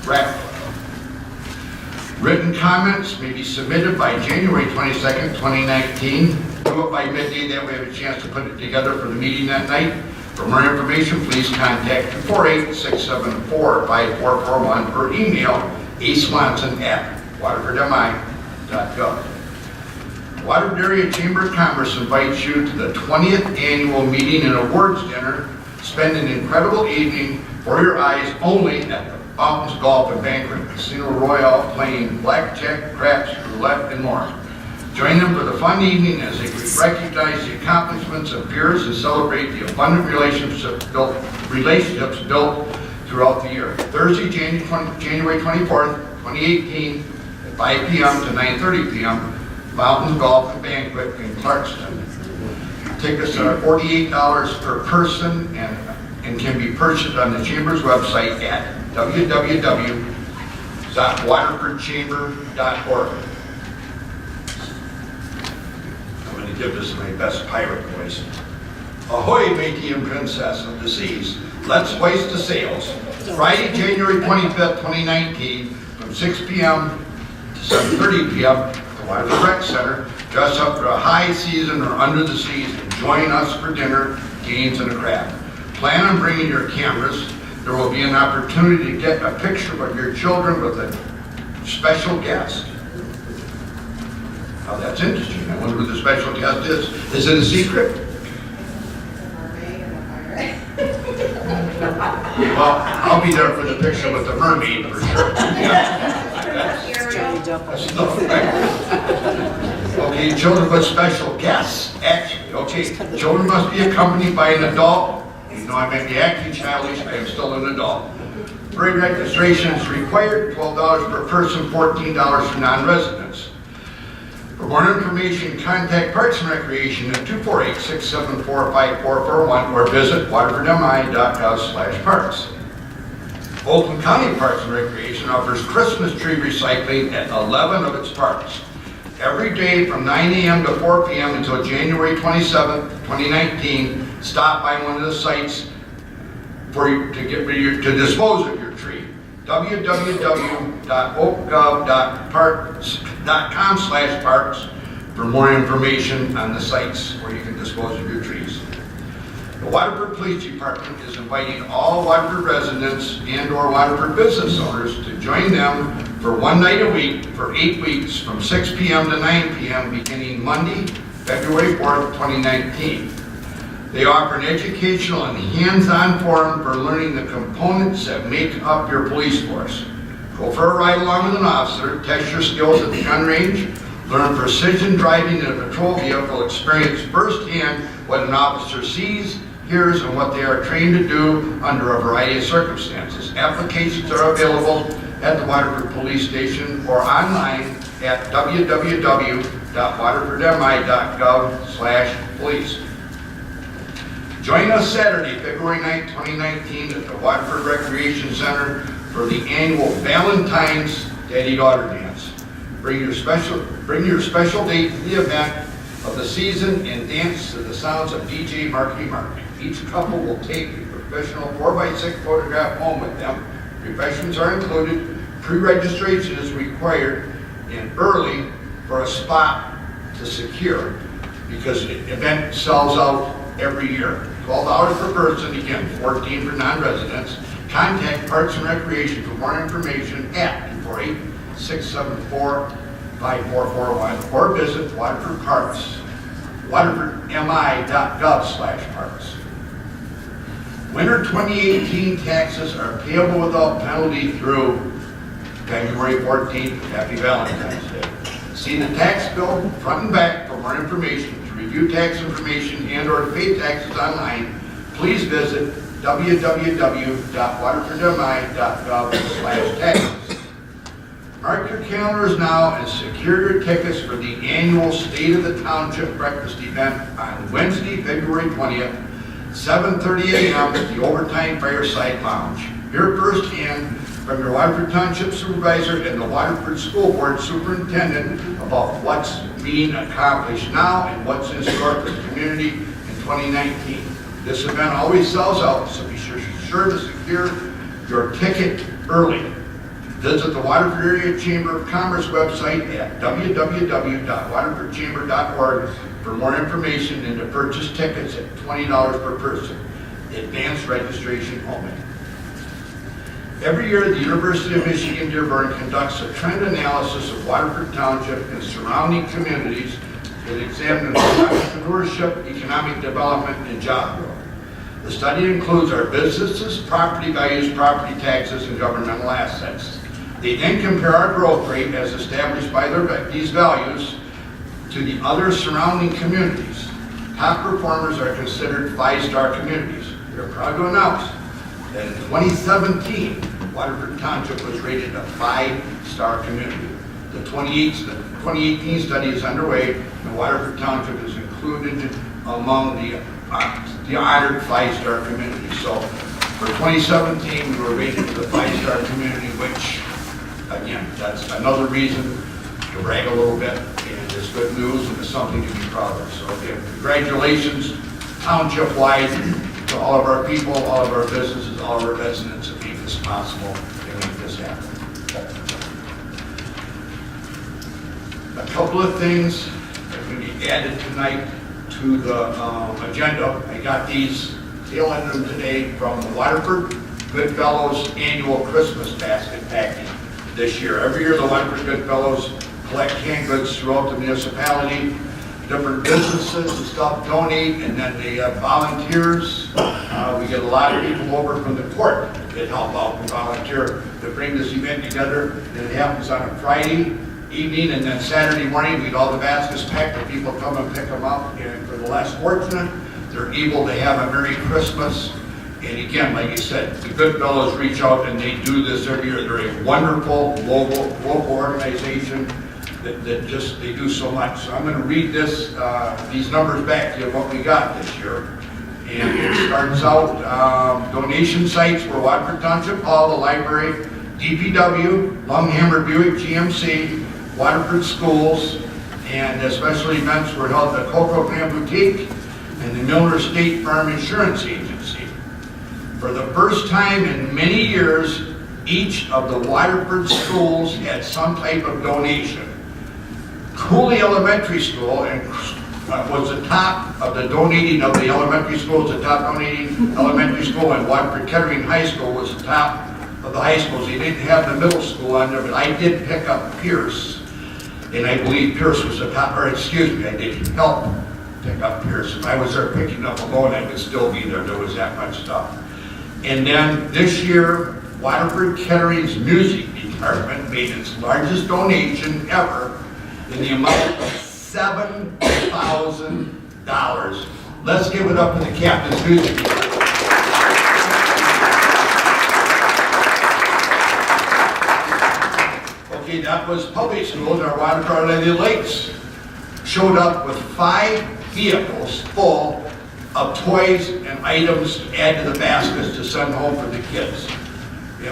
raffle. Written comments may be submitted by January 22nd, 2019. Do it by midday, that way we have a chance to put it together for the meeting that night. For more information, please contact 248-674-5441 or email aswanson@waterfordmi.gov. Waterford Area Chamber of Commerce invites you to the 20th Annual Meeting and Awards Dinner. Spend an incredible evening for your eyes only at the Fountains Golf and Banquet Casino Royale, playing blackjack, craps, roulette, and more. Join them for the fun evening as they recognize the accomplishments of peers and celebrate the abundant relationships built throughout the year. Thursday, January 24th, 2018, at 5 p.m. to 9:30 p.m., Fountains Golf and Banquet in Clarkston. Tickets are $48 per person and can be purchased on the Chamber's website at www.waterfordchamber.org. I'm going to give this my best pirate voice. Ahoy, matey and princess of the seas. Let's hoist the sails. Friday, January 25th, 2019, from 6 p.m. to 7:30 p.m. at the Waterford Rec Center. Dress up for a high season or under the seas and join us for dinner, games, and a craft. Plan on bringing your cameras. There will be an opportunity to get a picture of your children with a special guest. Now that's interesting. I wonder who the special guest is. Is it a secret? Well, I'll be there for the picture with the mermaid for sure. Okay, children with special guests, actually. Okay, children must be accompanied by an adult. You know, I may be acting childish, I am still an adult. Pre-registration is required, $12 per person, $14 for non-residents. For more information, contact Parks and Recreation at 248-674-5441 or visit waterfordmi.gov/parks. Oakland County Parks and Recreation offers Christmas tree recycling at 11 of its parks. Every day from 9 a.m. to 4 p.m. until January 27th, 2019, stop by one of the sites for you to dispose of your tree. www.oakgov.com/parks for more information on the sites where you can dispose of your trees. The Waterford Police Department is inviting all Waterford residents and or Waterford business owners to join them for one night a week for 8 weeks from 6 p.m. to 9 p.m. beginning Monday, February 4th, 2019. They offer an educational and hands-on forum for learning the components that make up your police force. Go for a ride along with an officer, test your skills at the gun range, learn precision driving in a patrol vehicle, experience firsthand what an officer sees, hears, and what they are trained to do under a variety of circumstances. Applications are available at the Waterford Police Station or online at www.waterfordmi.gov/police. Join us Saturday, February 9th, 2019 at the Waterford Recreation Center for the annual Valentine's Daddy-Daughter Dance. Bring your special date to the event of the season and dance to the sounds of DJ Marky Mark. Each couple will take a professional 4x6 photograph home with them. Refreshments are included. Pre-registration is required and early for a spot to secure because the event sells out every year. $12 per person, again, $14 for non-residents. Contact Parks and Recreation for more information at 248-674-5441 or visit Waterford Parks, waterfordmi.gov/parks. Winter 2018 taxes are payable without penalty through February 14th. Happy Valentine's Day. See the tax bill front and back for more information. To review tax information and or to pay taxes online, please visit www.waterfordmi.gov/taxes. Mark your calendars now and secure your tickets for the annual State of the Township breakfast event on Wednesday, February 20th, 7:30 a.m. at the Overtime Fireside Lounge. Hear firsthand from your Waterford Township Supervisor and the Waterford School Board Superintendent about what's being accomplished now and what's in store for the community in 2019. This event always sells out, so be sure to secure your ticket early. Visit the Waterford Area Chamber of Commerce website at www.waterfordchamber.org for more information and to purchase tickets at $20 per person. Advanced registration only. Every year, the University of Michigan Dearborn conducts a trend analysis of Waterford Township and surrounding communities that examine entrepreneurship, economic development, and job growth. The study includes our businesses, property values, property taxes, and governmental assets. They then compare our growth rate as established by these values to the other surrounding communities. Top performers are considered 5-star communities. We are proud to announce that in 2017, Waterford Township was rated a 5-star community. The 2018 study is underway, and Waterford Township is included among the honored 5-star community. So for 2017, we were rated as a 5-star community, which, again, that's another reason to brag a little bit, and it's good news and it's something to be proud of. So again, congratulations township-wide to all of our people, all of our businesses, all of our residents that make this possible and make this happen. A couple of things that are going to be added tonight to the agenda. I got these tail end of them today from the Waterford Goodfellows annual Christmas basket packing this year. Every year the Waterford Goodfellows collect canned goods throughout the municipality. Different businesses and stuff donate, and then they have volunteers. We get a lot of people over from the court that help out and volunteer to bring this event together. And it happens on a Friday evening, and then Saturday morning we get all the baskets packed and people come and pick them up. And for the less fortunate, they're able to have a Merry Christmas. And again, like I said, the Goodfellows reach out and they do this every year. They're a wonderful local organization that they do so much. So I'm going to read these numbers back to you, what we got this year. And it starts out, donation sites were Waterford Township Hall, the library, DPW, Lunghammer Buick GMC, Waterford Schools, and special events were held at the Cocoa Clan Boutique and the Milner State Farm Insurance Agency. For the first time in many years, each of the Waterford schools had some type of donation. Cooley Elementary School was the top of the donating of the elementary schools, the top donating elementary school, and Waterford Kettering High School was the top of the high schools. They didn't have the middle school on there, but I did pick up Pierce, and I believe Pierce was the top, or excuse me, I did help pick up Pierce. If I was there picking up alone, I would still be there. There was that much stuff. And then this year, Waterford Kettering's music department made its largest donation ever in the amount of $7,000. Let's give it up to the Captain's Music Department. Okay, that was public schools. Our Waterford Lady Lakes showed up with 5 vehicles full of toys and items to add to the baskets to send home for the kids.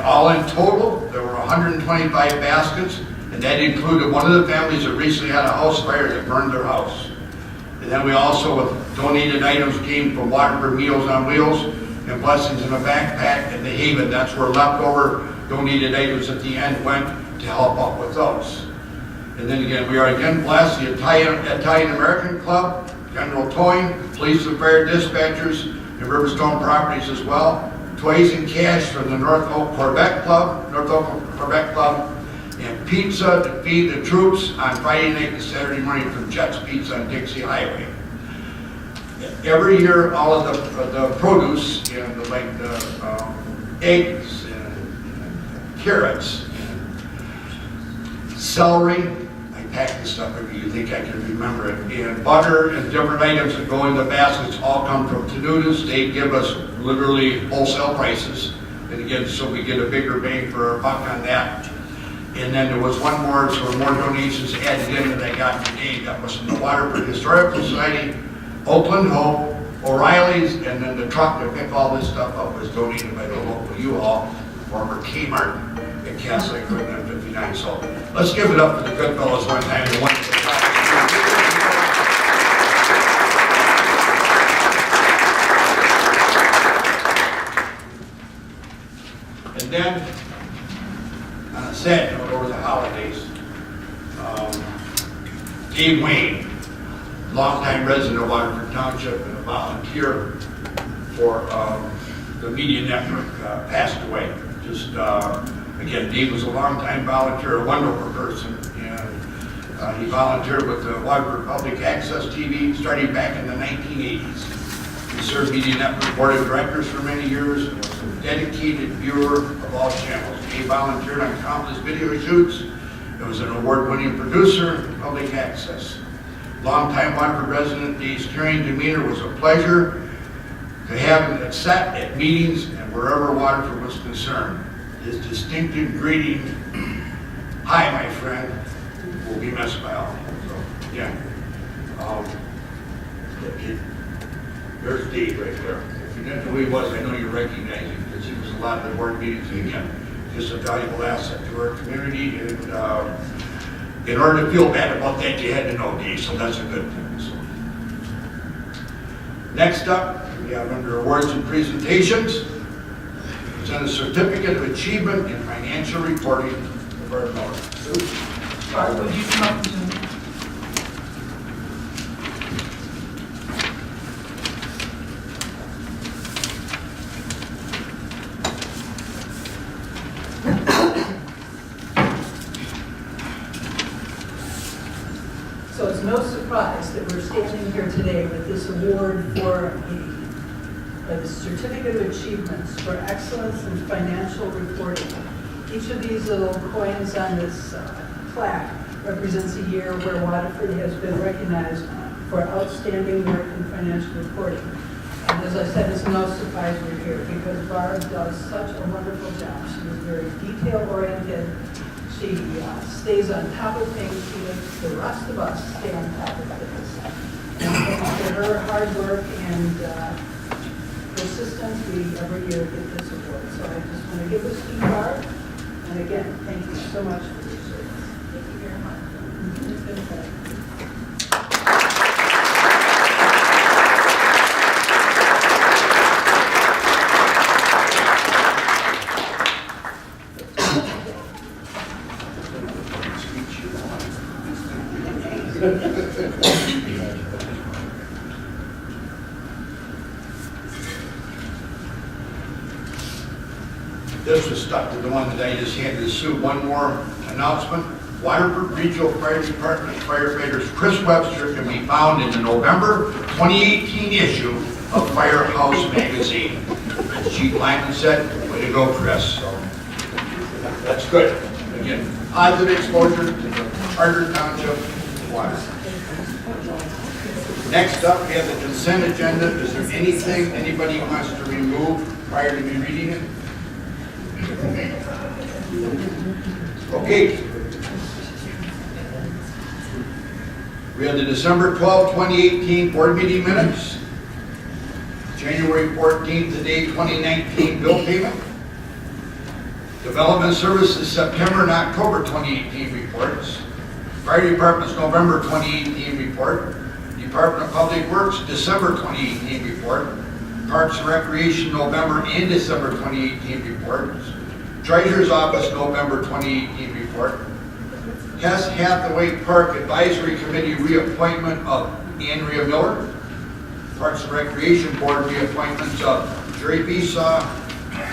All in total, there were 125 baskets, and that included one of the families that recently had a house fire that burned their house. And then we also, with donated items, came from Waterford Meals on Wheels and Blessings in a Backpack and the Haven. That's where leftover donated items at the end went to help out with those. And then again, we are again blessed, the Italian American Club, General Towing, Police and Fire Dispatchers, and Riverstone Properties as well. Toys and cash from the North Oak Corvette Club, and pizza to feed the troops on Friday night and Saturday morning from Jet's Pizza on Dixie Highway. Every year, all of the produce, and the eggs and carrots and celery, I pack this stuff if you think I can remember it, and butter and different items that go in the baskets all come from Tenutas. They give us literally wholesale prices, and again, so we get a bigger bang for our buck on that. And then there was one more, so more donations added in that I got today. That was from the Waterford Historical Society, Oakland Hope, O'Reilly's, and then the truck to pick all this stuff up was donated by the local U-Haul, former Kmart at Castle Equipment 59. So let's give it up for the Goodfellows one time. And then on a sad note over the holidays. Dave Wayne, longtime resident of Waterford Township and a volunteer for the media network, passed away. Just, again, Dave was a longtime volunteer, a wonderful person, and he volunteered with the Waterford Public Access TV starting back in the 1980s. He served Media Network Board of Directors for many years and was a dedicated viewer of all channels. Dave volunteered on countless video shoots. He was an award-winning producer in public access. Longtime Waterford resident Dave's caring demeanor was a pleasure to have him sat at meetings and wherever Waterford was concerned. His distinctive greeting, "Hi, my friend," will be missed by all. So, yeah. There's Dave right there. If you didn't know who he was, I know you recognize him because he was a lot of the board meetings. And again, just a valuable asset to our community. And in order to feel bad about that, you had to know Dave, so that's a good thing. So. Next up, we have under awards and presentations, present a certificate of achievement in financial reporting of our North. Bart, would you come up to me? So it's no surprise that we're standing here today with this award for the Certificate of Achievements for Excellence in Financial Reporting. Each of these little coins on this plaque represents a year where Waterford has been recognized for outstanding work in financial reporting. And as I said, it's no surprise we're here because Barb does such a wonderful job. She is very detail-oriented. She stays on top of things. She makes the rest of us stay on top of things. And thanks to her hard work and persistence, we every year get this award. So I just want to give this to Barb. And again, thank you so much for your service. Thank you very much. It's been a pleasure. This was stuck to the one that I just handed to Sue. One more announcement. Waterford Regional Fire Department firefighters Chris Webster can be found in the November 2018 issue of Firehouse Magazine. As Chief Lyman said, way to go, Chris. So that's good. Again, positive exposure to the Harder Township water. Next up, we have the consent agenda. Is there anything anybody wants to remove prior to me reading it? Okay. We have the December 12, 2018 board meeting minutes. January 14th to date 2019 bill payment. Development Services September and October 2018 reports. Fire Department's November 2018 report. Department of Public Works December 2018 report. Parks and Recreation November and December 2018 reports. Treasurer's Office November 2018 report. Hess Hathaway Park Advisory Committee reappointment of Andrea Miller. Parks and Recreation Board reappointments of Jerry Besaw,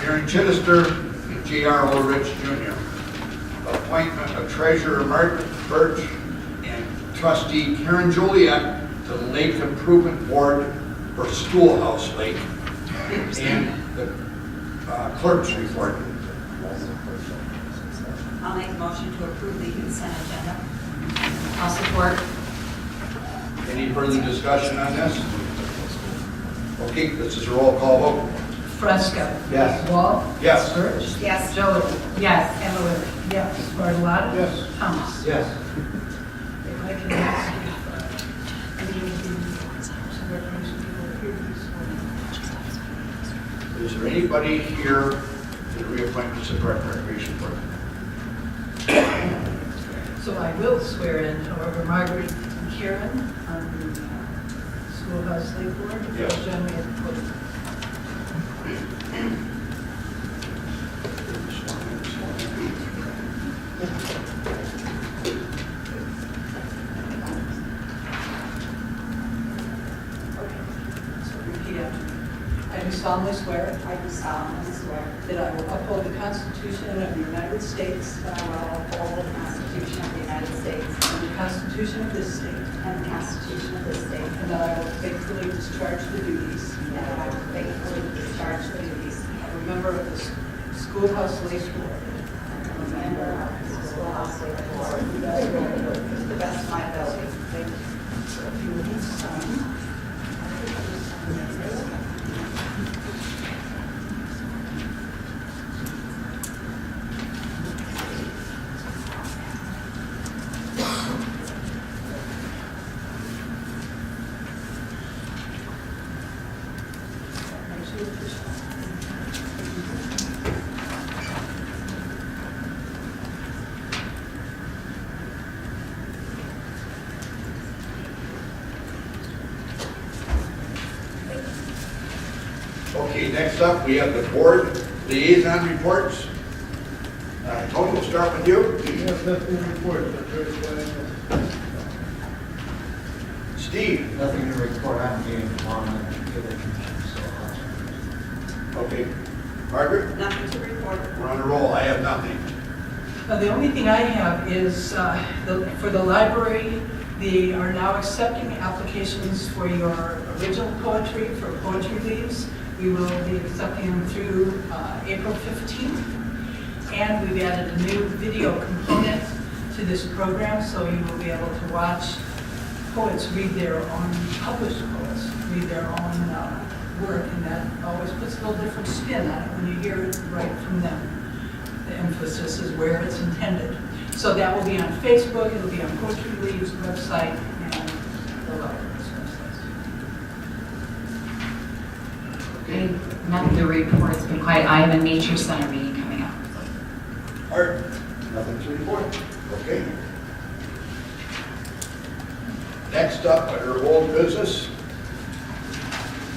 Aaron Chittister, and J.R. Ulrich Jr. Appointment of Treasurer Mark Birch and Trustee Karen Joliet to the Lake Improvement Board for Schoolhouse Lake. And the clerk's report. I'll make a motion to approve the consent agenda. I'll support. Any further discussion on this? Okay, this is a roll call vote. Fresca. Yes. Wall. Yes. Birch. Yes. Jolie. Yes. Emily. Yes. Bartolotta. Yes. Thomas. Yes. If I can ask you, Is there anybody here to reappoint Mr. Park and Recreation Board? so I will swear in, however, Margaret and Karen on the Schoolhouse Lake Board. Yes. Generally at the podium. solemnly swear I do solemnly swear that I will uphold the Constitution of the United States that I will uphold the Constitution of the United States and the Constitution of this state, and the Constitution of this state, and that I will faithfully discharge the duties and that I will faithfully discharge the duties of a member of the Schoolhouse Lace Board of a member of the Schoolhouse Board to the best of my ability. Thank you. So if you would each sign. Okay, next up, we have the board liaison reports. Tony, we'll start with you. Yes, nothing to report, but very glad. Steve. Nothing to report, I'm meeting tomorrow night, so. Okay. Margaret, Nothing to report. we're on a roll. I have nothing. The only thing I have is for the library, they are now accepting applications for your original poetry, for poetry leaves. We will be accepting them through April 15th. And we've added a new video component to this program, so you will be able to watch poets read their own, published poets, read their own work, and that always puts a little different spin on it when you hear it right from them. The emphasis is where it's intended. So that will be on Facebook, it'll be on Poetry Leaves website, and the library's website. Nothing to report, it's been quiet. I have a nature center meeting coming up. Art, nothing to report. Okay. Next up, under old business,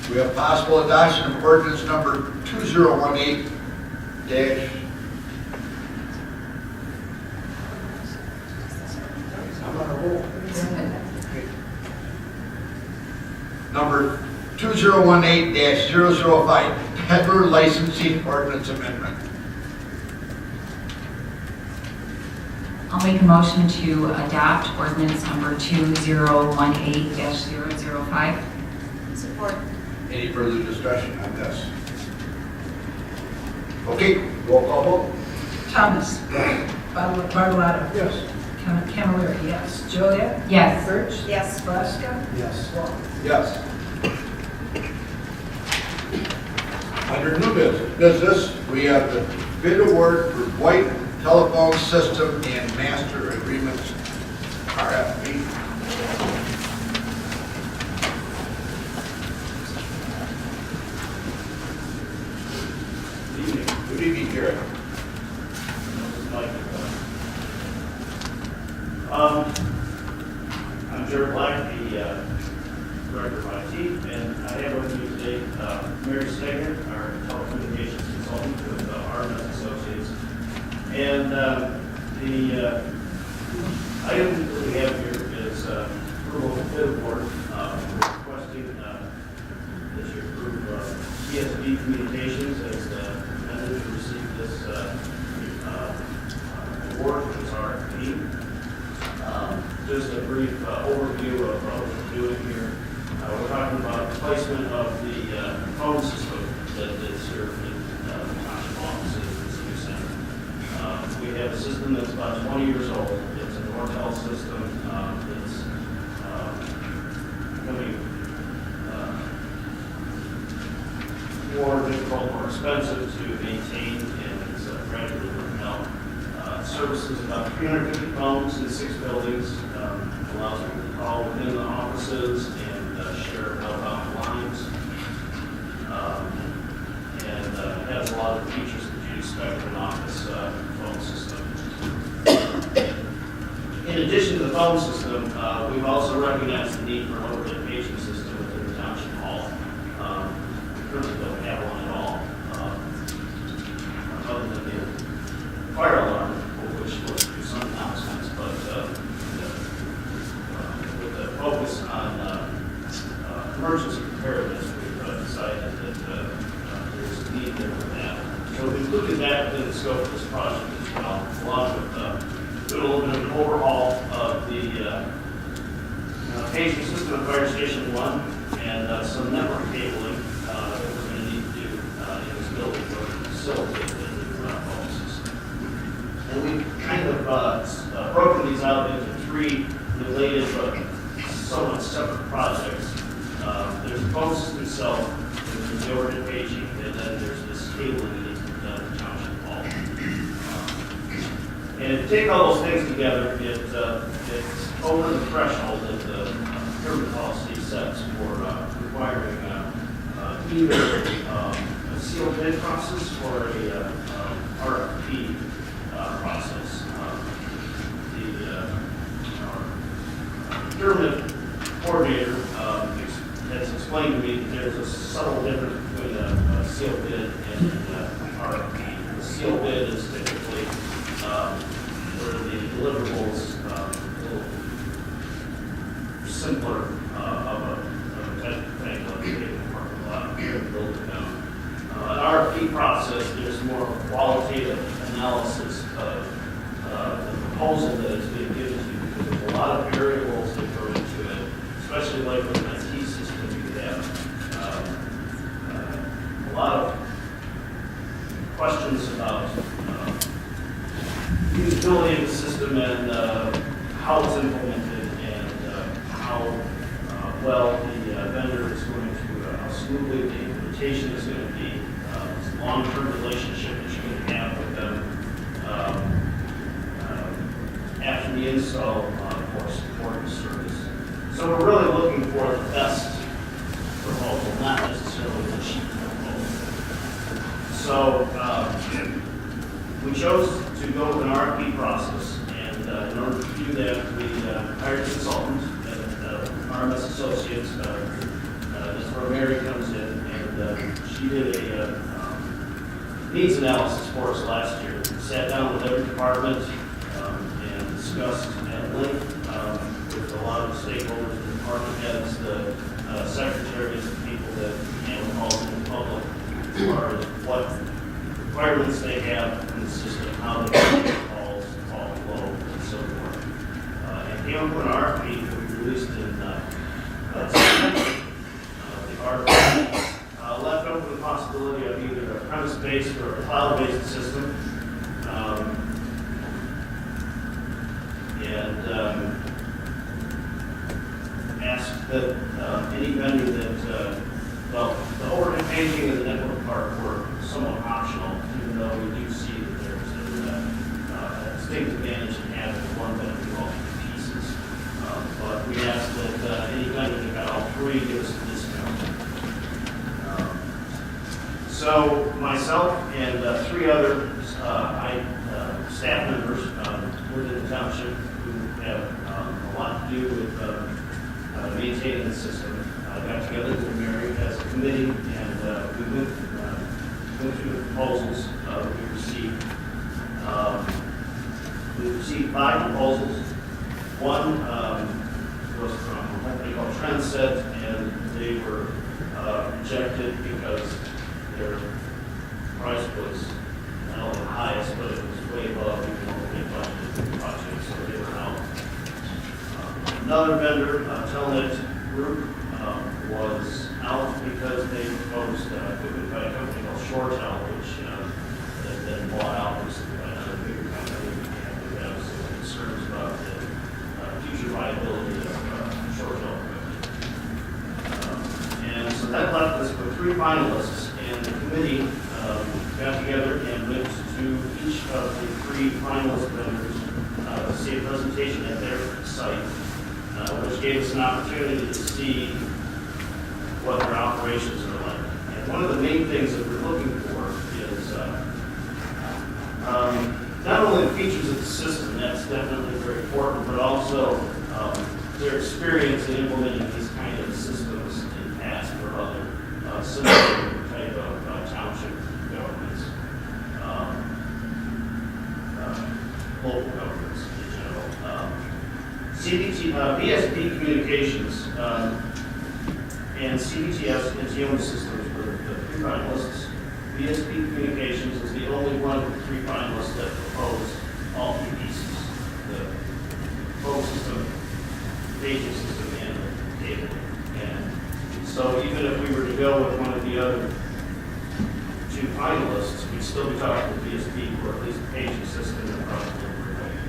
we have possible adoption of ordinance number 2018 dash. I'm on a roll. Okay. Number 2018-005, peddler licensing ordinance amendment. I'll make a motion to adopt ordinance number 2018-005. Support. Any further discussion on this? Okay, roll call vote. Thomas. Bartolotta. Yes. Camilleri, yes. Joliet. Yes. Birch. Yes. Braska. Yes. Wall. Yes. Under new business, we have the bid award for White Telephone System and Master Agreements, RFP. Good evening, Jared. I'm Jared Black, the Director of IT, and I have with me today Mary Steger, our telecommunications consultant with RMS Associates. And the item that we have here is approval of the bid award. We're requesting that you approve CSB Communications as the vendor to receive this award for this RFP. Just a brief overview of what we're doing here. We're talking about placement of the phone system that is here in the township offices and senior center. We have a system that's about 20 years old. It's a Nortel system that's becoming more difficult, more expensive to maintain, and it's gradually working out. Services about 350 phones in 6 buildings, allows people to call within the offices and share outbound lines, and has a lot of the features that you expect from an office phone system. In addition to the phone system, we've also recognized the need for an overhead paging system within the township hall. We currently don't have one at all, other than the fire alarm, which will do some announcements, but with the focus on emergency preparedness, we've decided that overhaul of the paging system at Fire Station 1 and some network cabling that we're going to need to do in this building for to facilitate the new phone system. And we kind of broken these out into three related but somewhat separate projects. There's the phone system itself, there's the overhead paging, and then there's this cabling that needs to be done at Township Hall. And if you take all those things together, it's over the threshold that the procurement policy sets for requiring either a sealed bid process or a RFP process. Our procurement coordinator has explained to me that there's a subtle difference between a sealed bid and an RFP. The sealed bid is typically where the deliverables a little simpler of a type of thing, like a parking lot, building down. An RFP process, there's more of a qualitative analysis of the proposal that is being given to you, because there's a lot of variables that go into it, especially like with an IT system, you have a lot of questions about usability of the system and how it's implemented and how well the vendor is going to, how smoothly the implementation is going to be, long-term relationship that you're going to have with them after the install for support and service. So we're really looking for the best proposal, not necessarily the cheap proposal. So we chose to go with an RFP process, and in order to do that, we hired a consultant at RMS Associates. That's where Mary comes in, and she did a needs analysis for us last year. We sat down with every department and discussed at length with a lot of the stakeholders, the department heads, the secretaries, the people that handle calls in the public, as far as what requirements they have in the system, how they make calls, call flow, and so forth. And came up with an RFP that we released in September. The RFP left open the possibility of either a premise-based or a cloud-based system. And asked that any vendor that, well, the overhead paging and the network part were somewhat optional, even though we do see that there's a distinct advantage in having one vendor do all three pieces. But we asked that any vendor that got all three give us a discount. So myself and three other staff members within the township who have a lot to do with maintaining the system got together with Mary as a committee, and we went through the proposals we received. We received 5 proposals. One was from a company called Trendset, and they were rejected because their price was not only the highest, but it was way above even what we had budgeted for the project, so they were out. Another vendor, Telnet Group, was out because they proposed equipment by a company called Shoretel, which has been bought out recently by another bigger company, and we have some concerns about the future viability of Shoretel equipment. And so that left us with 3 finalists, and the committee got together and went to each of the 3 finalist vendors to see a presentation at their site, which gave us an opportunity to see what their operations are like. And one of the main things that we're looking for is not only the features of the system, that's definitely very important, but also their experience in implementing these kind of systems in past for other similar type of township governments, local governments in general. BSP Communications and CBTS and Geoma Systems were the 3 finalists. BSP Communications was the only one of the 3 finalists that proposed all 3 pieces. The paging system and the cable. And so even if we were to go with one of the other two finalists, we'd still be talking to BSP for at least the paging system and probably the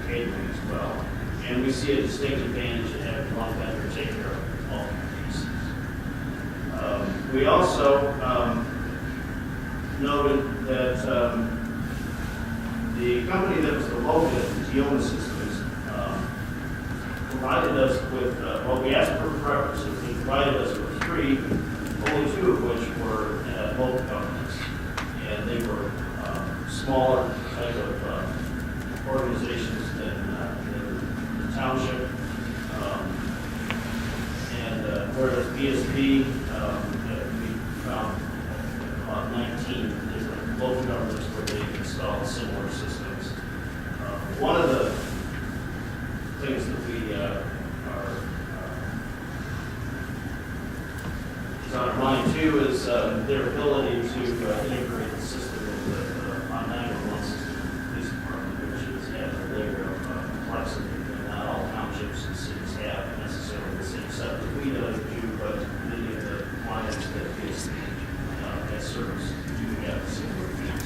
cabling as well. And we see a distinct advantage in having one vendor take care of all the pieces. We also noted that the company that was the low bid, Township Systems, provided us with, well, we asked for preferences. They provided us with three, only two of which were local governments. And they were smaller type of organizations than the township. Whereas BSP, we found about 19 different local governments where they installed similar systems. One of the things that we is on our mind too is their ability to integrate the system with the 911 system of the police department, which is has a layer of complexity that not all townships and cities have necessarily the same set that we do, but many of the clients that BSP has service do have similar needs.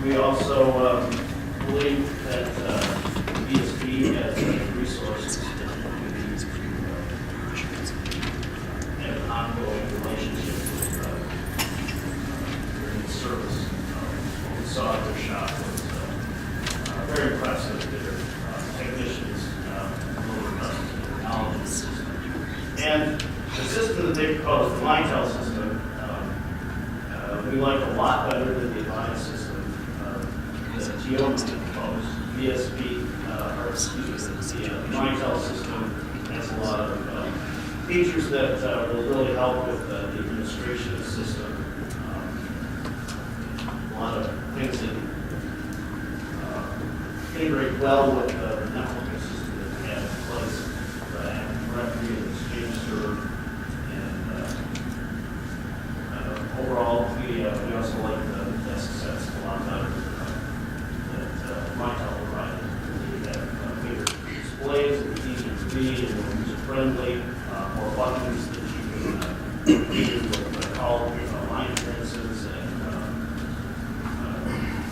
We also believe that BSP has resources that we need to have an ongoing relationship with during the service. What we saw at their shop was very impressive. Their technicians really impressed with their knowledge of the system. And the system that they proposed, the Mitel system, we like a lot better than the Alliance system that Geo proposed. BSP, or excuse me, the Mitel system has a lot of features that will really help with the administration of the system. A lot of things that integrate well with the networking system that we have in place, the Active Directory and Exchange server. Overall, we also like the SSS a lot better that Mitel provided. We have bigger displays, it's easier to read, and more user-friendly, more buttons that you can read with call line appearances and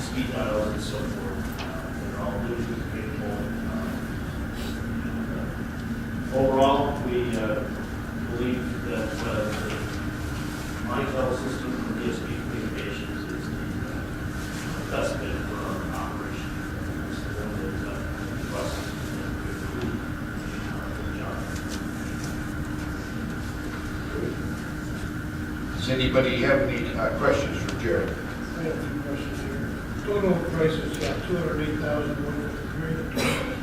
speed dials and so forth. They're all Bluetooth capable. Overall, we believe that the Mitel system for DSP communications is the best fit for our operation. It's the one that requests the job. Does anybody have any questions for Jared? I have two questions here. Total prices, yeah, $208,153.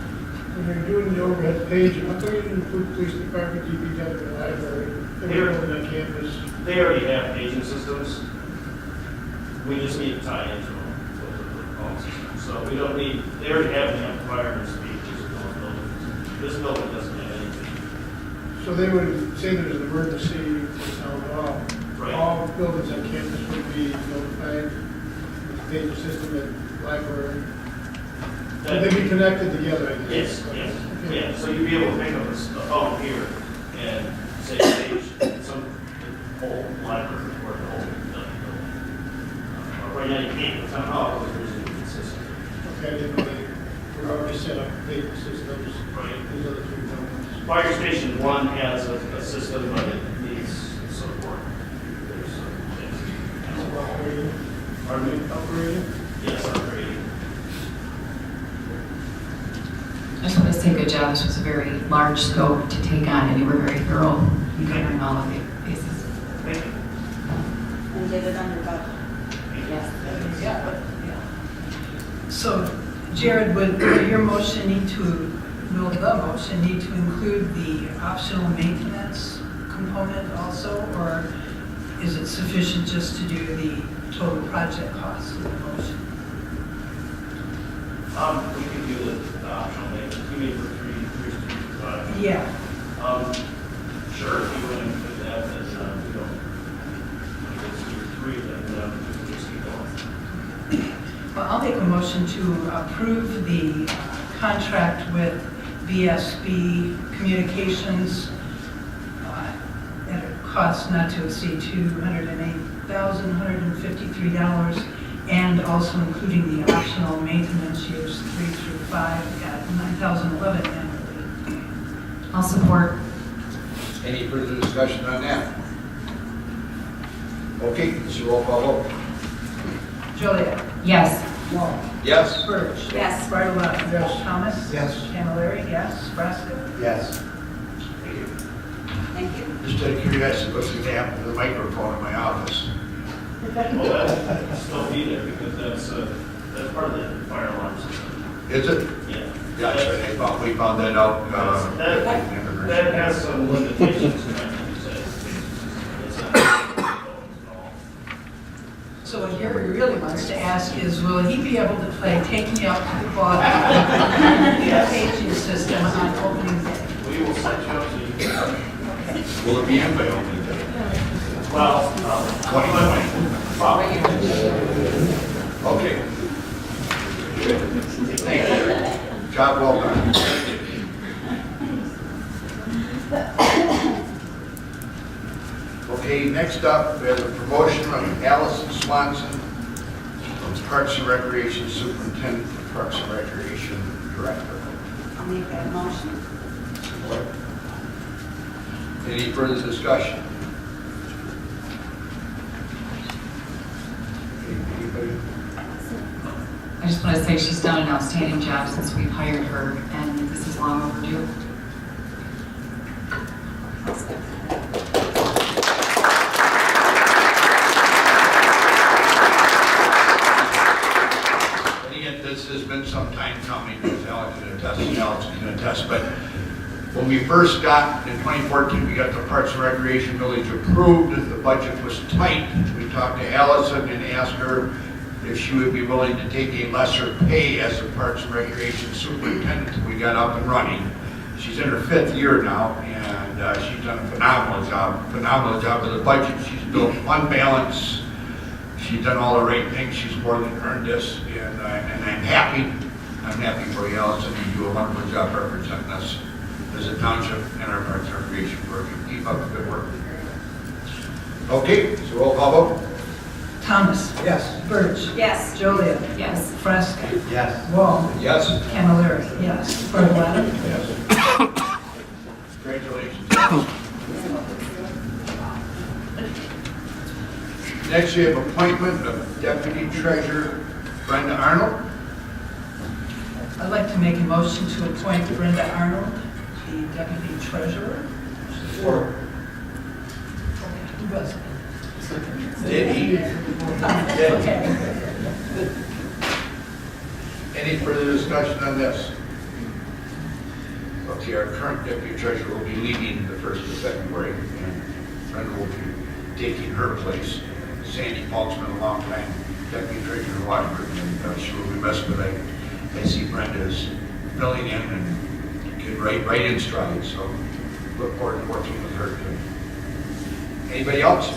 When you're doing the overhead page, how come you didn't include police department, DPW, and library? They're on campus. They already have paging systems. We just need to tie into them with the phone system. So we don't need, they already have the amplifier and speakers in those buildings. This building doesn't have anything. So they would say there's an emergency, Right. all buildings on campus would be notified with the page system at library. Would they be connected together, I guess? Yes, Okay. yeah. So you'd be able to pick up a phone here and say page some whole library or the whole building. Right now you can't, it's not how it's really consistent. Okay, I didn't know they were already set up page systems. Right. These other three buildings. Fire Station 1 has a system, but it needs support. There's Operating, pardon me? operating. Yes, upgrading. I just want to say good job. This was a very large scope to take on, and you were very thorough in covering all of the bases. Thank you. And did it under budget. Yes. Yeah. So, Jared, would your motion need to, will the motion need to include the optional maintenance component also, or is it sufficient just to do the total project cost of the motion? We can do the optional maintenance. You mean for 365? Yeah. Sure, if you want to include that, then we don't. If it's year 3, then we can just keep going. Well, I'll make a motion to approve the contract with VSB Communications at a cost not to exceed $208,153, and also including the optional maintenance years 3 through 5 at $9,011 annually. I'll support. Any further discussion on that? Okay, this is a roll call vote. Joliet. Yes. Wall. Yes? Birch. Yes. Bartoletta. Yes. Thomas. Yes. Camilleri. Yes. Frasca. Yes. Thank you. Thank you. Just out of curiosity, what's going to happen to the microphone in my office? Well, that's still be there because that's part of the fire alarm system. Is it? Yeah. Yeah, that's right. We found that out. That has some limitations, I think you said. It's not. So what Gary really wants to ask is, will he be able to play Take Me Out to the Ball paging system on opening day? We will set you up so you can. Will it be in by opening day? Well, 2020. Okay. Thank you. Job well done. Okay, next up, we have the promotion of Allison Swanson from Parks and Recreation Superintendent to Parks and Recreation Director. I'll make that motion. Any further discussion? Anybody? I just want to say she's done an outstanding job since we've hired her, and this is long overdue. And again, this has been some time coming, as Alex can attest, and Alex can attest, but when we first got, in 2014, we got the Parks and Recreation Village approved, the budget was tight. We talked to Allison and asked her if she would be willing to take a lesser pay as a Parks and Recreation Superintendent. We got up and running. She's in her 5th year now, and she's done a phenomenal job with the budget. She's built fund balance. She's done all the right things. She's more than earned this, and I'm happy. I'm happy for you, Allison. You do a wonderful job representing us as a township and our Parks and Recreation program. Keep up the good work. Okay, so roll call vote. Thomas. Yes. Birch. Yes. Joliet. Yes. Frasca. Yes. Wall. Yes? Camilleri. Yes. Bartoletta. Yes. Congratulations. Next, we have appointment of Deputy Treasurer Brenda Arnold. I'd like to make a motion to appoint Brenda Arnold, the Deputy Treasurer. Support. Who was it? Did he? Okay. Any further discussion on this? Okay, our current Deputy Treasurer will be leaving the 1st of February, and Brenda will be taking her place. Sandy Falk's been a long time Deputy Treasurer in Washburn, and she will be missed, but I see Brenda is filling in and get right in stride, so look forward to working with her too. Anybody else?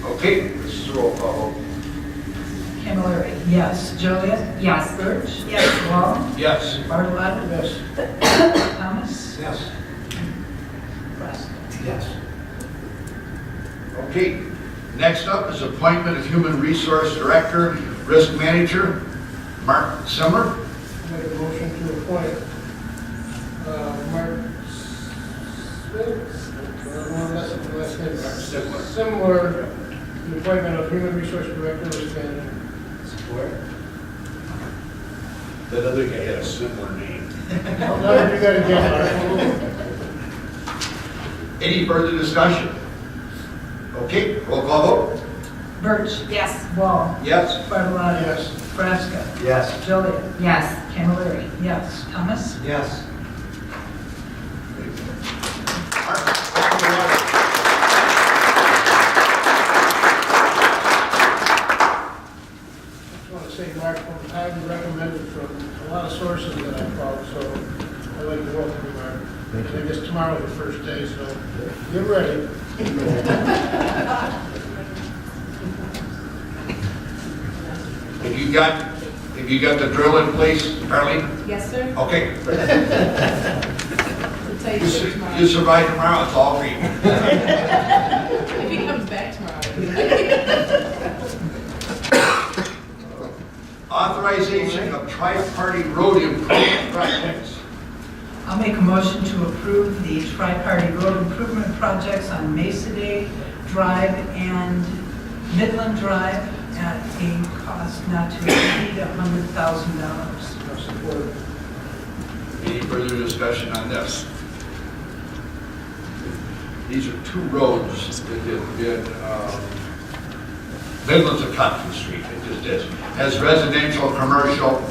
Okay, this is a roll call. Camilleri. Yes. Joliet. Yes. Birch. Yes. Wall. Yes. Bartoletta. Yes. Thomas. Yes. Frasca. Yes. Okay, next up is appointment of Human Resource Director, Risk Manager, Mark Simmer. Make a motion to appoint Mark similar to the appointment of Human Resource Director, Risk Manager. Support. That other guy had a similar name. Now that you got again, Any further discussion? Okay, roll call vote. Birch. Yes. Wall. Yes? Bartoletta. Yes. Frasca. Yes. Joliet. Yes. Camilleri. Yes. Thomas. Yes. Mark, welcome to life. I just want to say, Mark, I'm highly recommended from a lot of sources that I've called, so I'd like to welcome you, Mark. Thank you. I guess tomorrow's the first day, so get ready. If Have you got the drill in place, Carly? Yes, sir. Okay. The tight You fit tomorrow. you survive tomorrow, it's all for you. If he comes back tomorrow. Authorization of tri-party road improvement projects. I'll make a motion to approve the tri-party road improvement projects on Mesa Day Drive and Midland Drive at a cost not to exceed $100,000. Support. Any further discussion on this? These are two roads that have been, Midland's a country street, it just is. Has residential, commercial,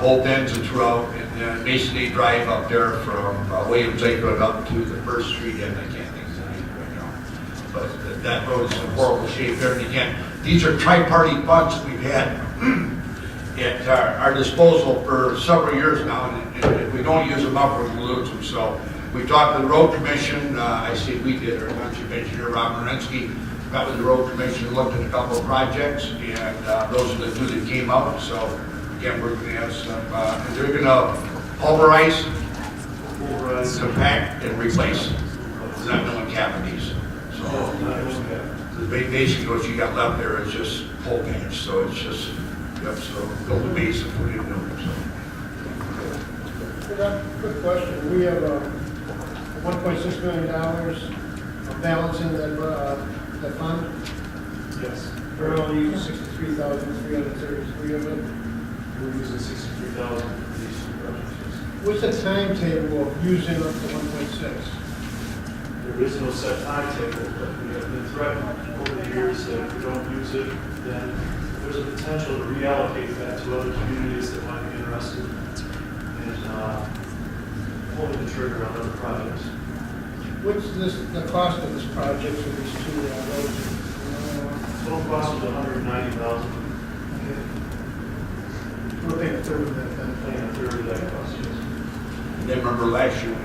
both ends and throughout, and then Mason Day Drive up there from Williams Lake Road up to the First Street end, I can't think of the name right now. But that road is in horrible shape there, and again, these are tri-party funds that we've had at our disposal for several years now, and if we don't use them up, we're going to lose them. So we talked to the road commission, I say we did, our township engineer, Rob Morensky, met with the road commission, looked at a couple of projects, and those are the two that came out. So again, we're going to have some, they're going to pulverize, compact, and replace. We're not doing cavities. So basically what you got left there is just pole patch, so it's just, yep, so build a base and put it in there, so. Quick question, we have $1.6 million of balance in that fund? Yes, We're only using 63,333 of it. we're using 63,000 for these two projects. What's the timetable of using up the 1.6? There is no set timetable, but we have been threatened over the years that if we don't use it, then there's a potential to reallocate that to other communities that might be interested in pulling the trigger on other projects. What's the cost of this project for these two roads? Total cost was $190,000. We're paying a third of that then. Paying a third of that cost, yes. And then remember last year, we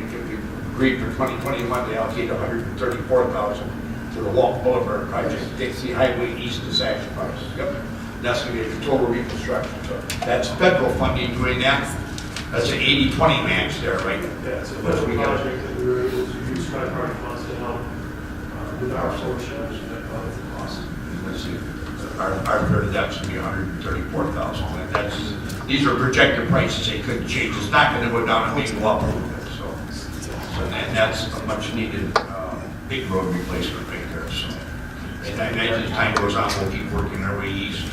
agreed for 2021 to allocate $134,000 to the Walton Boulevard project, Dixie Highway East to Saxon Parks. Yep. That's going to be a total reconstruction. So that's federal funding doing that. That's an 80-20 match there, right? Yeah, it's a That's federal we got. project that we were able to use tri-party funds to help with our portion of that cost. Let's see, our third of that's going to be $134,000. And that's, these are projected prices, they couldn't change. It's not going to go down, it may go up a little bit. So and that's a much needed big road replacement right there. So, and I imagine as time goes on, we'll keep working our way east.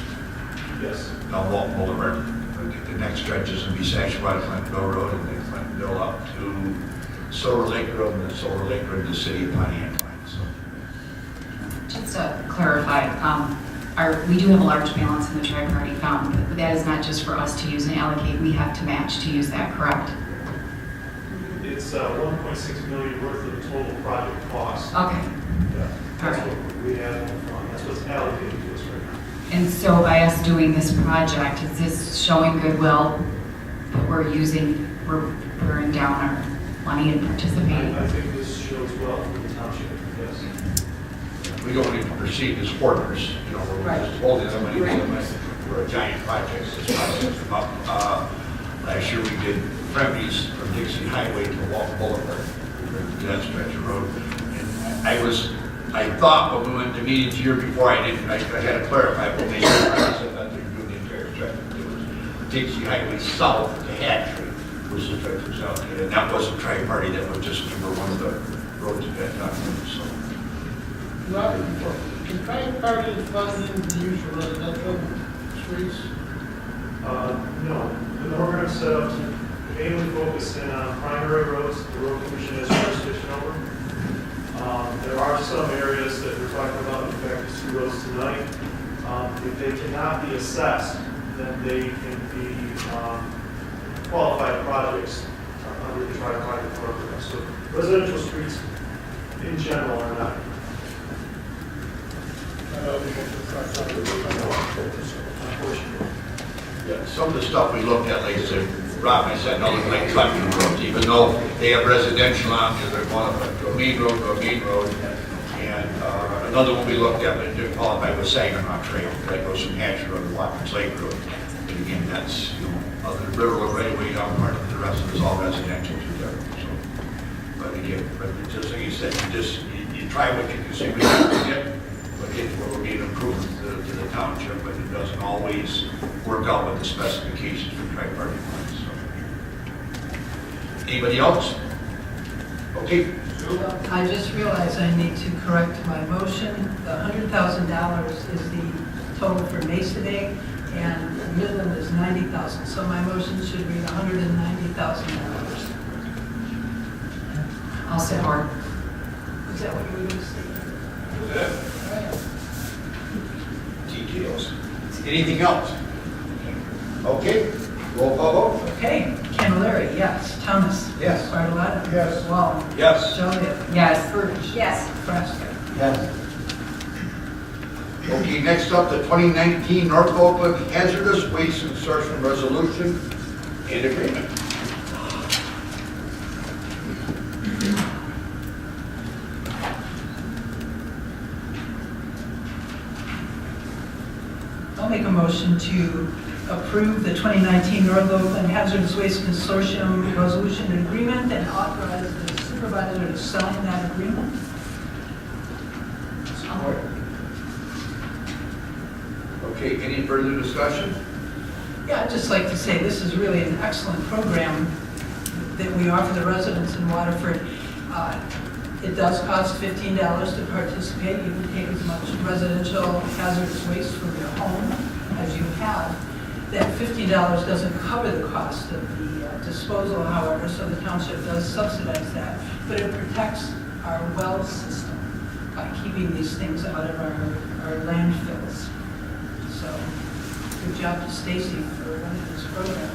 Yes. Down Walton Boulevard. The next stretch is going to be Sashwater, Clintonville Road, and then Clintonville up to Silver Lake Road, and then Silver Lake Road to the city of Pontiac. So. Just to clarify, we do have a large balance in the tri-party fund, but that is not just for us to use and allocate, we have to match to use that, correct? It's 1.6 million worth of the total project cost. Okay. Yeah. That's All right. what we have in the fund. That's what's allocated to us right now. And so by us doing this project, is this showing goodwill that we're burning down our money and participating? I think this shows well for the township, yes. We don't need to proceed as hoarders, you know, we're Right. just holding the money for a giant project. This project's come up. Last year we did remedies from Dixie Highway to Walton Boulevard, that stretch of road. And I thought when we went to meetings the year before, I had to clarify, but they said that they were doing the entire stretch. It was Dixie Highway south to Hatchery was the stretch that was out there. And that wasn't tri-party, that was just number one of the roads that got done. So. Robert, can tri-party funding be used for residential streets? No. The program set up to mainly focus in on primary roads the road commission has jurisdiction over. There are some areas that we're talking about, in fact, there's two roads tonight. If they cannot be assessed, then they can be qualified projects under the tri-party program. So residential streets in general are not. Unfortunately. Yeah, some of the stuff we looked at, like I said, Rob and I said, no, look like country roads, even though they have residential on there, they're going to a main road to a main road. And another one we looked at, but it didn't qualify with Saginaw Trail, that goes from Hatch Road to Watkins Lake Road. And again, that's, the railroad right away down part of the rest of it is all residential too there, so. But again, just like you said, you try what you can see what you can get, but it will be an improvement to the township, but it doesn't always work out with the specifications for tri-party lines, so. Anybody else? Okay. I just realized I need to correct my motion. The $100,000 is the total for Mesa Day, and Midland is $90,000. So my motion should read $190,000. I'll support. Is that what you were going to say? Details. Anything else? Okay, roll call vote. Okay, Camilleri, yes. Thomas? Yes. Bartolotta? Yes. Wall? Yes. Joliet? Yes. Birch? Yes. Frasca? Yes. Okay, next up, the 2019 North Oakland Hazardous Waste Consortium Resolution and Agreement. I'll make a motion to approve the 2019 North Oakland Hazardous Waste Consortium Resolution and Agreement and authorize the supervisor to sign that agreement. Support. Okay, any further discussion? Yeah, I'd just like to say this is really an excellent program that we offer the residents in Waterford. It does cost $15 to participate. You can take as much residential hazardous waste from your home as you have. That $15 doesn't cover the cost of the disposal, however, so the township does subsidize that. But it protects our well system by keeping these things out of our landfills. So, good job to Stacy for running this program.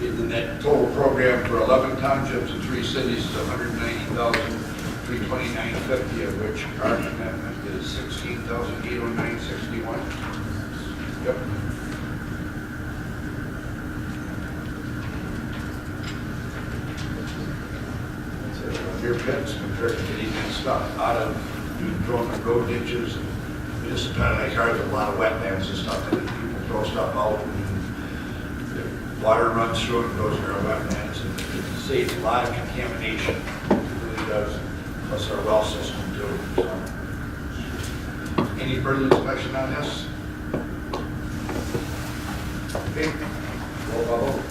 And that total program for 11 townships and 3 cities is $190,329.50, of which our commitment is $16,809.61. Yep. Beer pits compared to getting that stuff out of, throwing the road ditches and municipalities, like ours, a lot of wetlands and stuff, and people throw stuff out and the water runs through it and goes into our wetlands, and it saves a lot of contamination. It really does, plus our well system too. So. Any further discussion on this? Okay, roll call vote.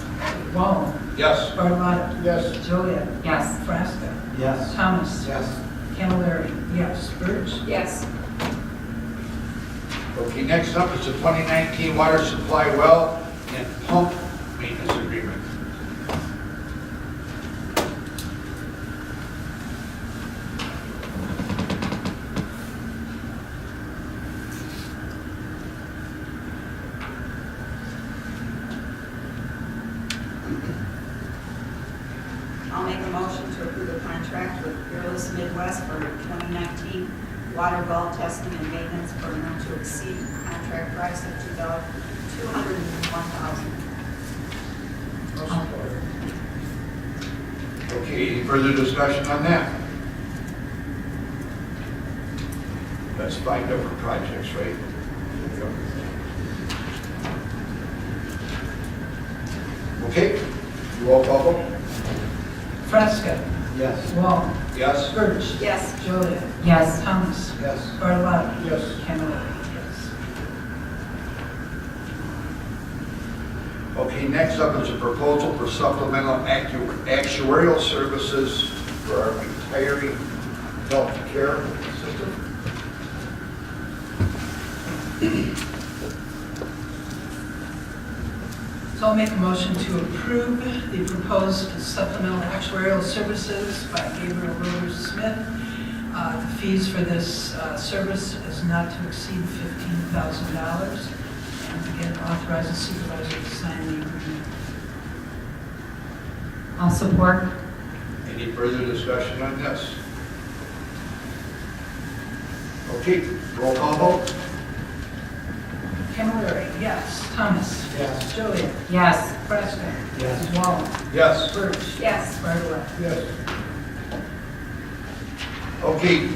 Wall? Yes. Bartolotta? Yes. Joliet? Yes. Frasca? Yes. Thomas? Yes. Camilleri? Yes. Birch? Yes. Okay, next up is the 2019 water supply well and pump maintenance agreement. I'll make a motion to approve the contract with Fearless Midwest for 2019 water well testing and maintenance for not to exceed contract price of $201,000. Okay, any further discussion on that? That's 5 different projects, right? Okay, roll call vote. Frasca? Yes. Wall? Yes? Birch? Yes. Joliet? Yes. Thomas? Yes. Bartolotta? Yes. Camilleri? Yes. Okay, next up is a proposal for supplemental actuarial services for our retiring health care system. So I'll make a motion to approve the proposed supplemental actuarial services by Gabriel Rose Smith. The fees for this service is not to exceed $15,000. And again, authorize the supervisor to sign the agreement. I'll support. Any further discussion on this? Okay, roll call vote. Camilleri, yes. Thomas? Yes. Joliet? Yes. Frasca? Yes. Wall? Yes. Birch? Yes. Bartolotta? Yes. Okay,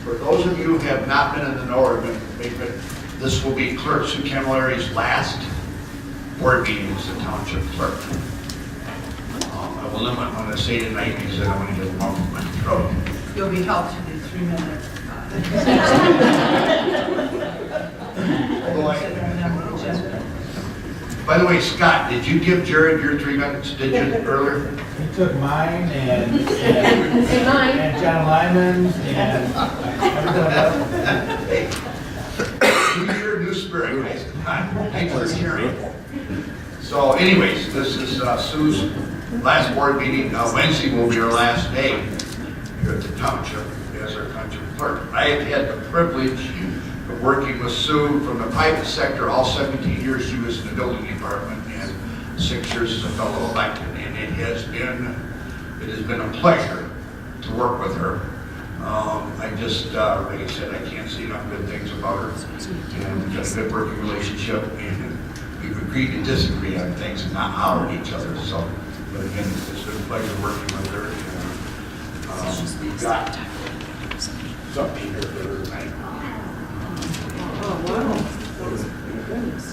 for those of you who have not been in the know or been This will be Clerk Sue Camilleri's last board meeting as the township clerk. I will limit what I say tonight because I don't want to get lump in my throat. You'll be held to the 3 minutes. By the way, Scott, did you give Jared your 3 minutes, did you, earlier? He took mine and John Lyman's and everyone else. New year, new spirit, guys. Thanks for sharing. So anyways, this is Sue's last board meeting. Wednesday will be her last day here at the township as our township clerk. I have had the privilege of working with Sue from the private sector. All 17 years she was in the building department and 6 years as a fellow elected. And it has been a pleasure to work with her. I just, like I said, I can't say enough good things about her. And just a good working relationship. And we've agreed to disagree on things and not holler at each other. So, but again, it's been a pleasure working with her. And, we've got something here for her tonight. Oh, wow. Goodness.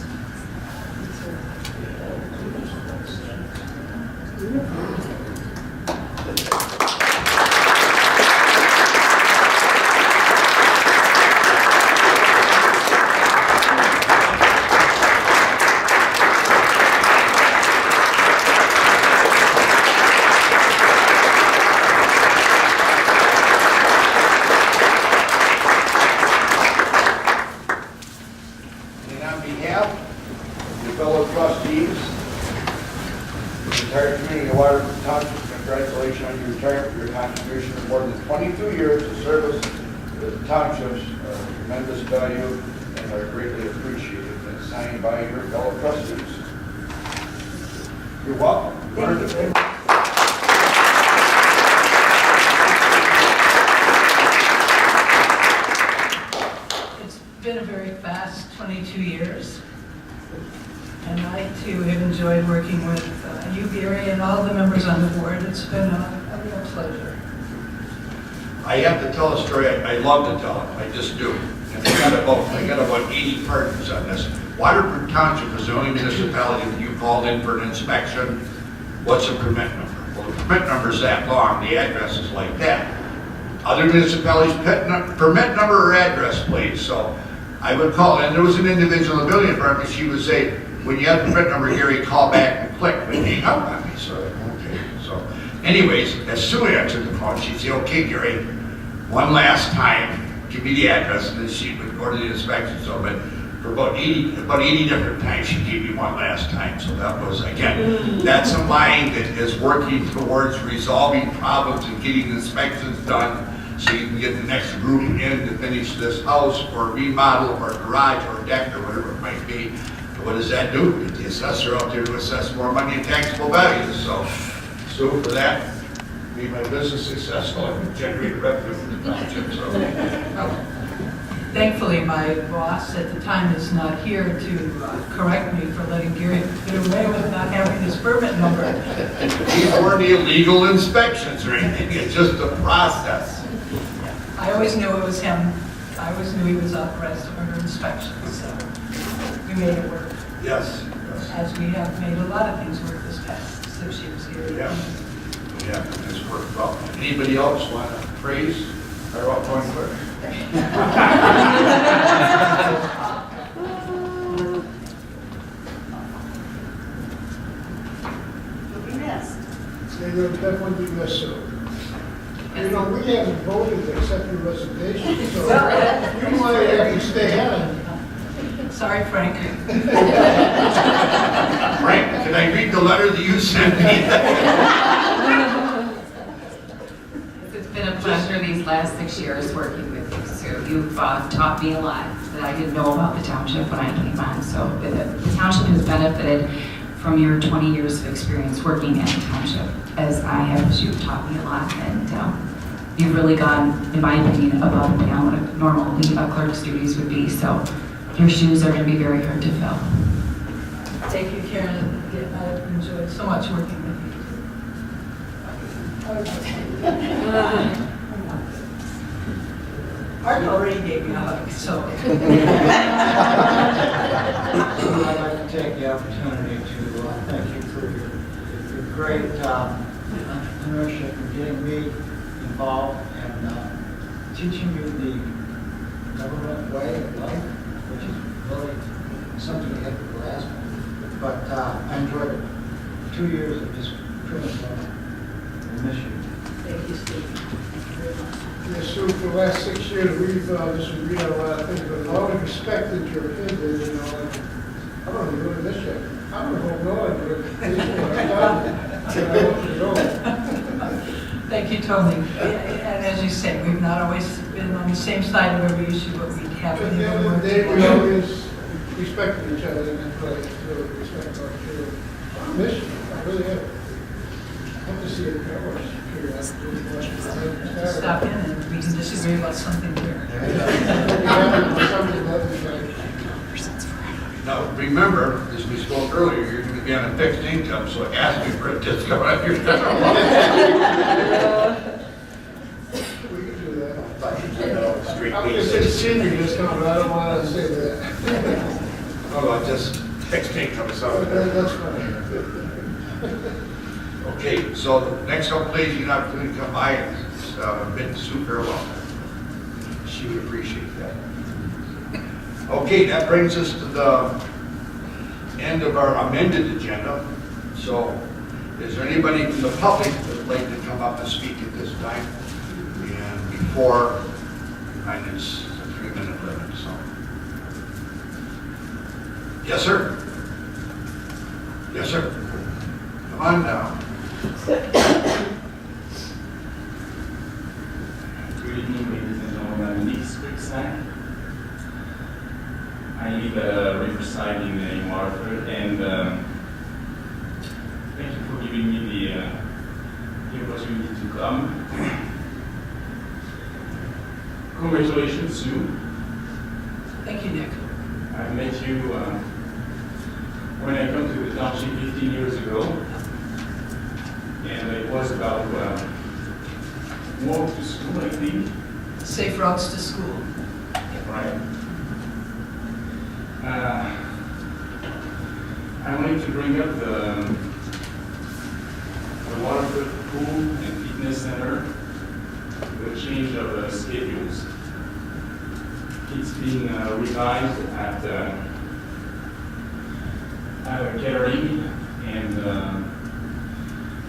And on behalf of your fellow trustees, the entire community of Waterford Township, congratulations on your retirement, your contribution of more than 22 years of service to the townships are of tremendous value and are greatly appreciated. And signed by your fellow trustees. You're welcome. It's been a very fast 22 years. And I too have enjoyed working with you, Gary, and all the members on the board. It's been a real pleasure. I have to tell a story. I love to tell it. I just do. And I got about 80 partners on this. Waterford Township is the only municipality that you called in for an inspection. What's a permit number? Well, the permit number is that long. The address is like that. Other municipalities, permit number or address, please. So I would call, and there was an individual in the building department. She would say, when you have the permit number, Gary, call back and click. But hang up on me. So okay. So, anyways, as Sue answered the phone, she'd say, "Okay, Gary, one last time, give me the address," and then she would order the inspection. So, but for about 80 different times, she gave me one last time. So that was, again, that's a mind that is working towards resolving problems and getting inspections done so you can get the next group in to finish this house or remodel or garage or deck or whatever it might be. But what does that do? Get the assessor out there to assess more money and taxable values. So for that, made my business successful and generated revenue for the township. So. Thankfully, my boss at the time is not here to correct me for letting Gary get away with not having his permit number. These weren't illegal inspections or anything, it's just a process. I always knew it was him. I always knew he was authorized to order inspections, so we made it work. Yes. As we have made a lot of things work this past 6 years here. Yeah, it's worked well. Anybody else want to praise our outgoing clerk? You'll be missed. They will definitely be missed, so. You know, we haven't voted to accept your resignation, so you might have to stay on. Sorry, Frank. Frank, can I read the letter that you sent me? It's been a pleasure these last 6 years working with you, Sue. You've taught me a lot that I didn't know about the township when I came on. So the township has benefited from your 20 years of experience working at the township, as I have. You've taught me a lot, and you've really gone, in my opinion, above and beyond what normally a clerk's duties would be. So your shoes are going to be very hard to fill. Thank you, Karen. I've enjoyed so much working with you. Our Mark already gave me a hug, so. I'd like to take the opportunity to thank you for your great entrepreneurship and getting me involved and teaching you the government way of life, which is really something you have to grasp. But I enjoyed it. 2 years of just pretty much learning. I miss you. Thank you, Steve. Thank you very much. Yes, so for the last 6 years, we've just agreed on a lot of things, but I've always respected your opinion, you know, like, I don't know, you're doing this yet. I don't know, no, I'm doing this yet. I want you to know. Thank you, Tony. And as you say, we've not always been on the same side of every issue, but we have But at been the able end to of work the day, we together. always respected each other, and that's what I really respect about you. I miss you, I really have. I hope to see you in Paris. Stop in and we can disagree about something here. Now, remember, as we spoke earlier, you're going to be on a fixed income, so ask me for a discount on your dinner. We can do that. Street I was going to say senior discount, but I don't want to say that. Oh, just fixed income, so. That's fine. Okay, so the next couple days, you're not going to come by and bid Sue very well. She would appreciate that. Okay, that brings us to the end of our amended agenda. So, is there anybody from the public that would like to come up and speak at this time? And before, and it's a 3-minute limit, so. Yes, sir. Yes, sir. Come on now. Good evening, ladies and gentlemen. I'm Nick Springside. I live at Riverside in Waterford, and thank you for giving me the opportunity to come. Congratulations, Sue. Thank you, Nick. I met you when I came to the township 15 years ago, and it was about walk to school, I think. Safe routes to school. Right. I wanted to bring up the Waterford Pool and Fitness Center, the change of schedules. It's been revised at a catering, and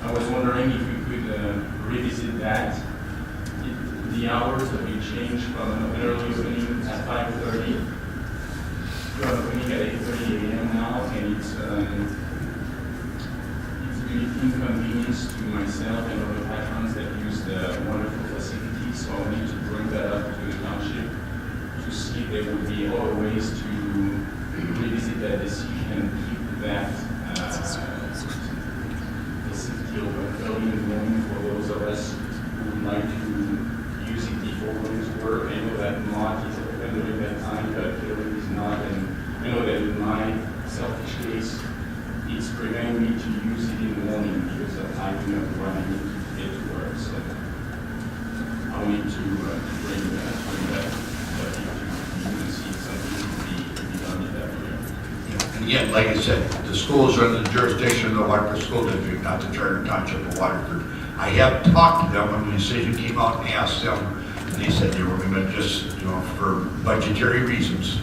I was wondering if we could revisit that. The hours have been changed from an early opening at 5:30 to an opening at 8:30 a.m. now, and it's really inconvenience to myself and other patrons that use the wonderful facilities. So I need to bring that up to the township to see if there would be other ways to revisit that decision and keep that facility open early in the morning for those of us who would like to use it before going to work. I know that Mott is open during that time, but Hillary is not, and I know that in my selfish case, it's preventing me to use it in the morning because of timing of when I need to get to work. So I need to bring that to you and see if something could be done in that way. And again, like I said, the schools are in the jurisdiction of the Waterford School District, not the Charter Township of Waterford. I have talked to them when the decision came out and asked them, and they said they were going to just, for budgetary reasons,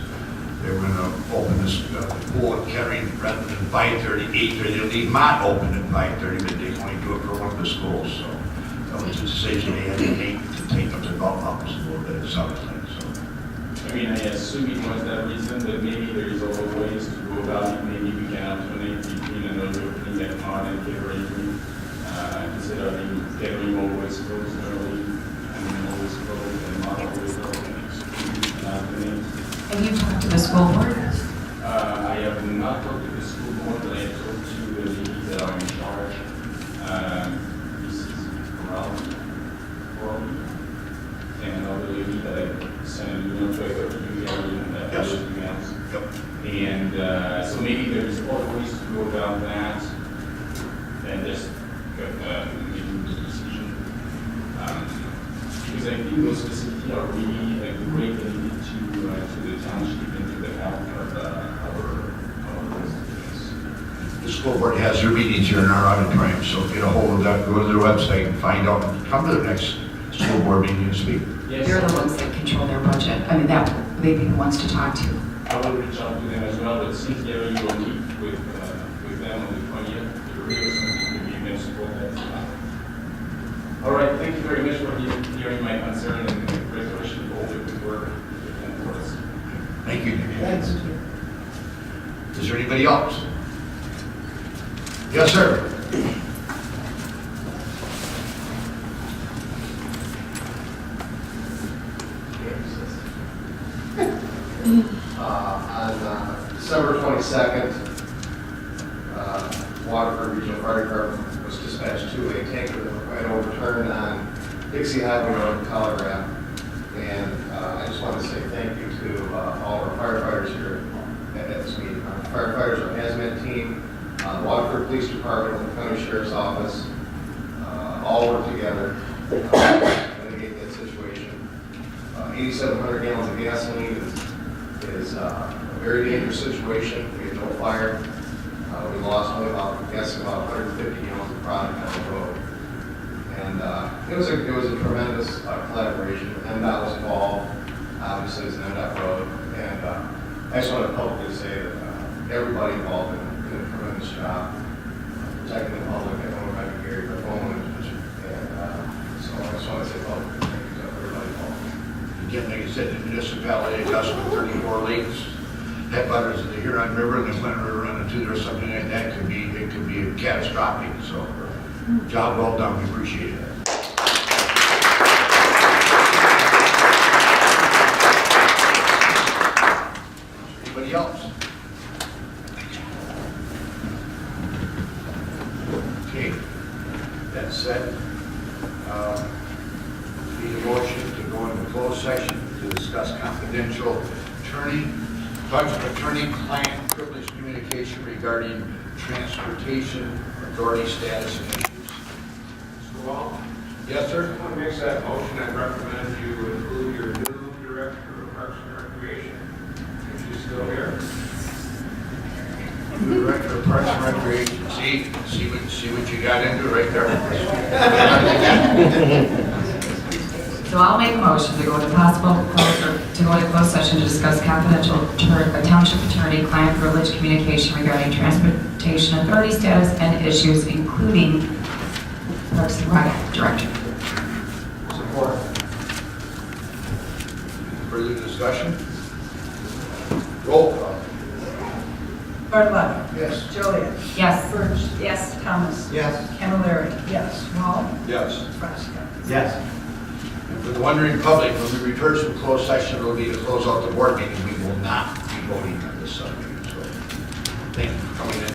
they were going to open this pool at Kettering rather than 5:30, 8:30. They'll leave Mott open at 5:30, but they can only do it for one of the schools. So that was a decision they had to make to take them to develop up a little bit of something. So. I mean, I assume it was that reason, but maybe there is other ways to go about it. Maybe we can alternate between another opening at Mott and Kettering. Instead of Kettering always closed early, and always closed, and Mott always open. Have you talked to the school board? I have not talked to the school board, but I have talked to the ladies that are in charge. Mrs. Corral, and another lady that I sent an email to. I thought you already know that. Yes. Emails. Yep. And so maybe there's other ways to go about that than just making the decision. Because I think bring those facilities are really a great benefit to the township and to the health of our residents. The school board has their meetings here in our auditorium, so get a hold of that, go to their website and find out, come to the next school board meeting and speak. Yes, They're the ones that control their budget. I mean, they'd be the ones to talk to. I will reach out to them as well, but since they already will meet with them on the 20th, the real something to be municipal. All right, thank you very much for hearing my concern and congratulations for all the good work you've done for us. Thank you. Thanks. Is there anybody else? Yes, sir. On December 22nd, Waterford Regional Fire Department was dispatched to a tanker that went overturned on Dixie Highway Road in Colorado. And I just want to say thank you to all our firefighters here at this meeting. Our firefighters, our hazmat team, the Waterford Police Department, the County Sheriff's Office, all work together to mitigate that situation. 8,700 gallons of gasoline is a very dangerous situation. We had no fire. We lost only about 150 gallons of product on the road. And it was a tremendous collaboration. NDOT was involved. Obviously, it's an NDOT road. And I just want to publicly say that everybody involved did a tremendous job protecting the public. I don't know if I can hear your phone. And so I just want to say publicly thank you to everybody involved. Again, like I said, the municipality adjustment 34 lakes, headwaters of the Huron River, and the Clinton River running through there, something like that could be catastrophic. So, job well done. We appreciate it. Anybody else? Okay. That said, need a motion to go into closed session to discuss confidential attorney-client privilege communication regarding transportation authority status and issues. Mr. Wall, Yes, sir? I want to make that motion. I recommend you include your new director of Parks and Recreation, if she's still here. Director of Parks and Recreation. See what you got into right there. So I'll make a motion to go into closed session to discuss confidential township attorney-client privilege communication regarding transportation authority status and issues, including Parks and Rec director. Support. Further discussion? Roll call. Bartlett. Yes. Joliet. Yes. Birch. Yes. Thomas. Yes. Camilleri. Yes. Wall. Yes. Frasca. Yes. And for the wondering public, when we return from closed session, it will be to close out the board meeting. We will not be voting on this subject. So, thank you for coming in.